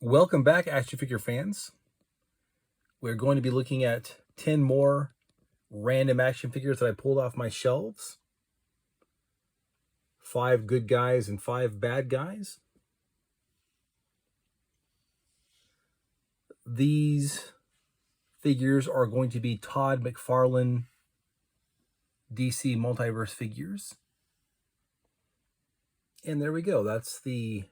Welcome back, action figure fans. We're going to be looking at 10 more random action figures that I pulled off my shelves. 5 good guys and 5 bad guys. These figures are going to be Todd McFarlane DC Multiverse figures. And there we go. That's the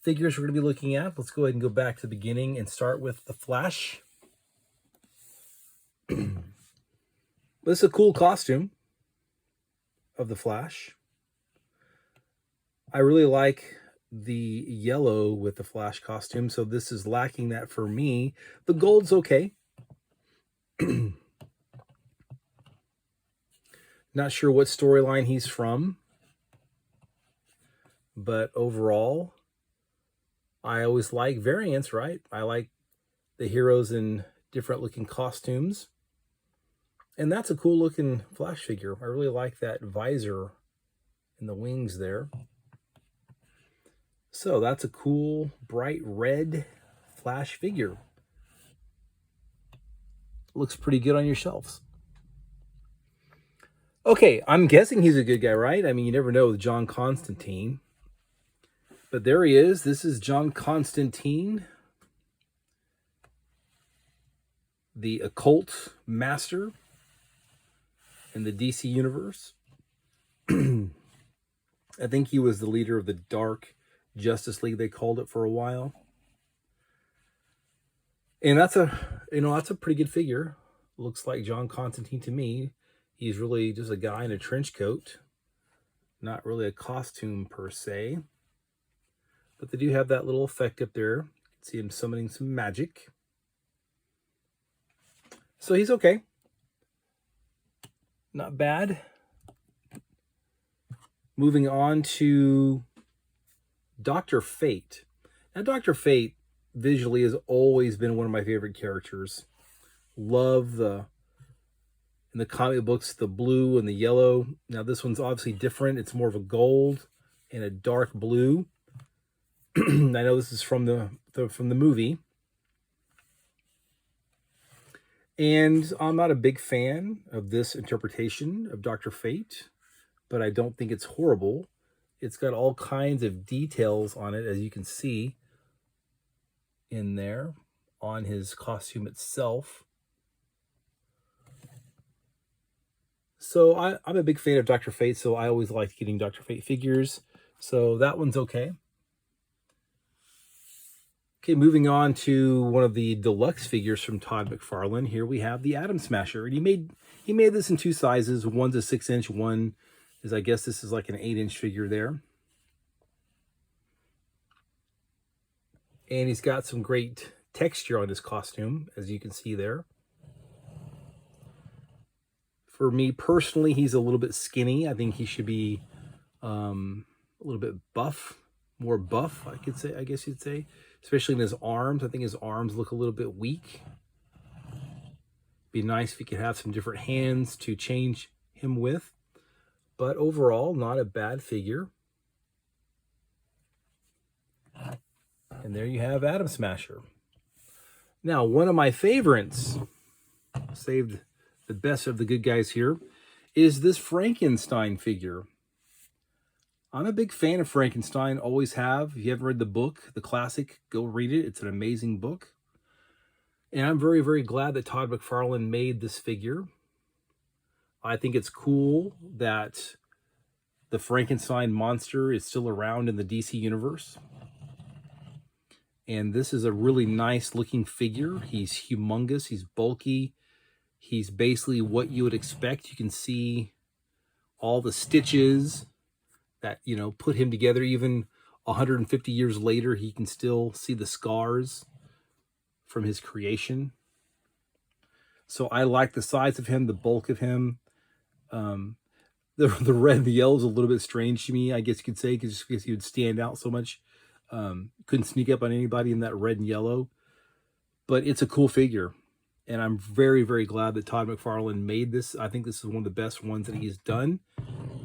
figures we're going to be looking at. Let's go ahead and go back to the beginning and start with the Flash. This is a cool costume of the Flash. I really like the yellow with the Flash costume, so this is lacking that for me. The gold's okay. Not sure what storyline he's from, but overall, I always like variants, right? I like the heroes in different looking costumes. And that's a cool looking Flash figure. I really like that visor and the wings there. So that's a cool bright red Flash figure. Looks pretty good on your shelves. Okay, I'm guessing he's a good guy, right? I mean, you never know with John Constantine. But there he is. This is John Constantine, the occult master in the DC universe. I think he was the leader of the Dark Justice League, they called it for a while. And that's a pretty good figure. Looks like John Constantine to me. He's really just a guy in a trench coat. Not really a costume per se. But they do have that little effect up there. You can see him summoning some magic. So he's okay. Not bad. Moving on to Dr. Fate. Now, Dr. Fate visually has always been one of my favorite characters. Love in the comic books, the blue and the yellow. Now, this one's obviously different. It's more of a gold and a dark blue. I know this is from the movie. And I'm not a big fan of this interpretation of Dr. Fate, but I don't think it's horrible. It's got all kinds of details on it, as you can see in there on his costume itself. So I'm a big fan of Dr. Fate, so I always liked getting Dr. Fate figures. So that one's okay. Okay, moving on to one of the deluxe figures from Todd McFarlane. Here we have the Atom Smasher. And he made this in 2 sizes. One's a 6-inch, one is, I guess this is like an 8-inch figure there. And he's got some great texture on his costume, as you can see there. For me personally, he's a little bit skinny. I think he should be a little bit buff, more buff, I guess you'd say. Especially in his arms. I think his arms look a little bit weak. Be nice if he could have some different hands to change him with. But overall, not a bad figure. And there you have Atom Smasher. Now, one of my favorites, saved the best of the good guys here, is this Frankenstein figure. I'm a big fan of Frankenstein, always have. If you haven't read the book, the classic, go read it. It's an amazing book. And I'm very, very glad that Todd McFarlane made this figure. I think it's cool that the Frankenstein monster is still around in the DC universe. And this is a really nice looking figure. He's humongous, he's bulky. He's basically what you would expect. You can see all the stitches that, put him together. Even 150 years later, he can still see the scars from his creation. So I like the size of him, the bulk of him. The red and the yellow is a little bit strange to me, I guess you could say, because he would stand out so much. Couldn't sneak up on anybody in that red and yellow. But it's a cool figure. And I'm very, very glad that Todd McFarlane made this. I think this is one of the best ones that he's done.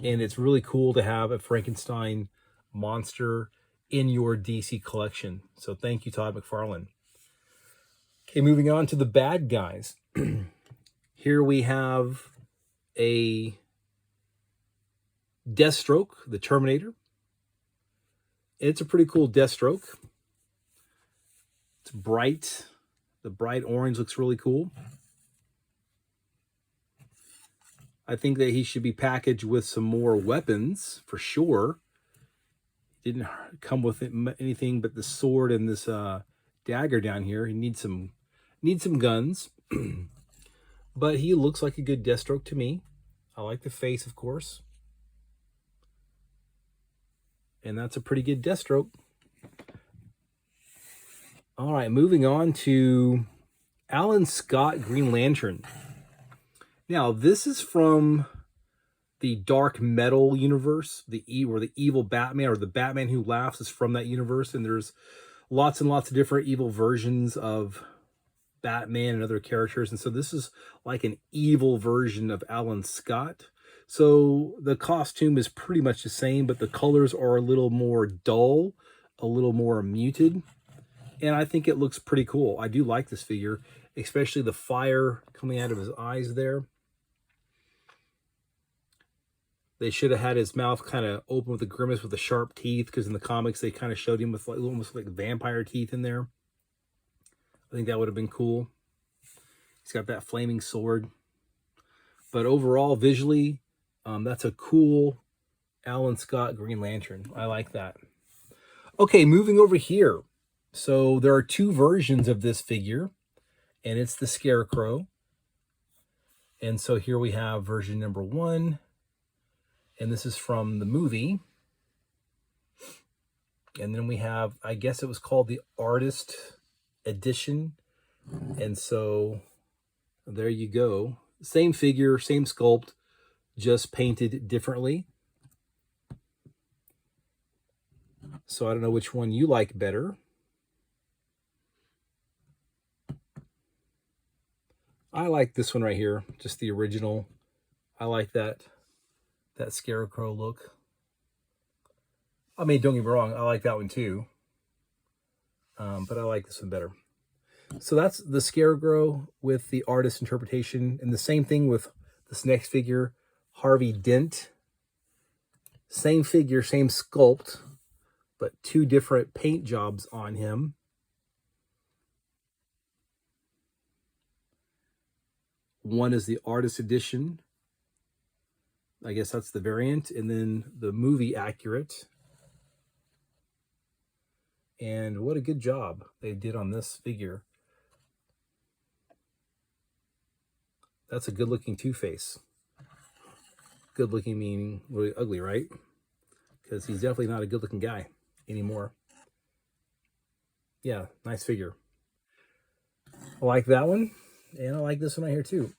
And it's really cool to have a Frankenstein monster in your DC collection. So thank you, Todd McFarlane. Okay, moving on to the bad guys. Here we have a Deathstroke, the Terminator. It's a pretty cool Deathstroke. It's bright. The bright orange looks really cool. I think that he should be packaged with some more weapons for sure. Didn't come with anything but the sword and this dagger down here. He needs some guns. But he looks like a good Deathstroke to me. I like the face, of course. And that's a pretty good Deathstroke. All right, moving on to Alan Scott Green Lantern. Now, this is from the Dark Metal universe, where the evil Batman, or the Batman Who Laughs, is from that universe. And there's lots and lots of different evil versions of Batman and other characters. And so this is like an evil version of Alan Scott. So the costume is pretty much the same, but the colors are a little more dull, a little more muted. And I think it looks pretty cool. I do like this figure, especially the fire coming out of his eyes there. They should have had his mouth kind of open with a grimace with the sharp teeth, because in the comics they kind of showed him with like almost like vampire teeth in there. I think that would have been cool. He's got that flaming sword. But overall, visually, that's a cool Alan Scott Green Lantern. I like that. Okay, moving over here. So there are two versions of this figure, and it's the Scarecrow. And so here we have version number 1. And this is from the movie. And then we have, I guess it was called the Artist Edition. And so there you go. Same figure, same sculpt, just painted differently. So I don't know which one you like better. I like this one right here, just the original. I like that Scarecrow look. I mean, don't get me wrong, I like that one too. But I like this one better. So that's the Scarecrow with the artist interpretation. And the same thing with this next figure, Harvey Dent. Same figure, same sculpt, but two different paint jobs on him. One is the artist edition. I guess that's the variant. And then the movie accurate. And what a good job they did on this figure. That's a good looking Two-Face. Good looking meaning really ugly, right? Because he's definitely not a good looking guy anymore. Yeah, nice figure. I like that one. And I like this one right here too.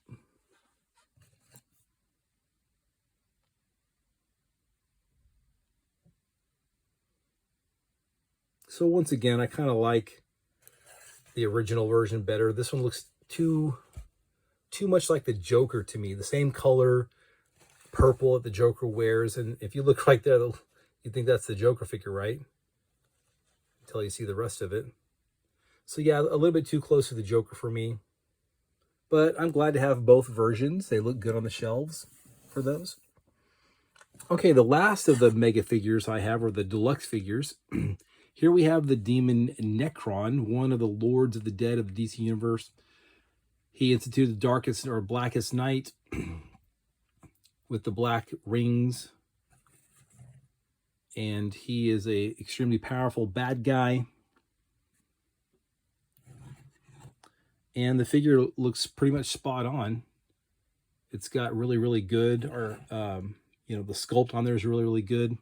So once again, I kind of like the original version better. This one looks too much like the Joker to me. The same color, purple that the Joker wears. And if you look right there, you think that's the Joker figure, right? Until you see the rest of it. So yeah, a little bit too close to the Joker for me. But I'm glad to have both versions. They look good on the shelves for those. Okay, the last of the mega figures I have are the deluxe figures. Here we have the Demon Necron, one of the Lords of the Dead of the DC Universe. He instituted the darkest or blackest night with the black rings. And he is a extremely powerful bad guy. And the figure looks pretty much spot on. It's got really, really good, the sculpt on there is really, really good.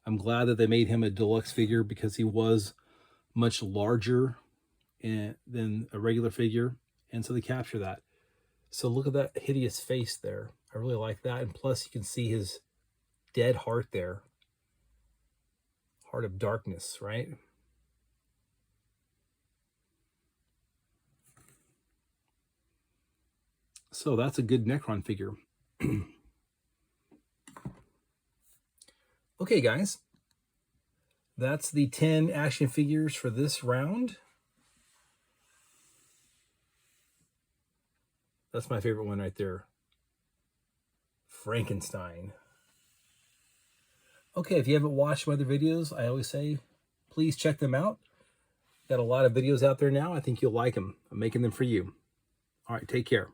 I'm glad that they made him a deluxe figure because he was much larger than a regular figure. And so they capture that. So look at that hideous face there. I really like that. And plus you can see his dead heart there. Heart of darkness, right? So that's a good Necron figure. Okay, guys. That's the 10 action figures for this round. That's my favorite one right there. Frankenstein. Okay, if you haven't watched my other videos, I always say, please check them out. Got a lot of videos out there now. I think you'll like them. I'm making them for you. All right, take care.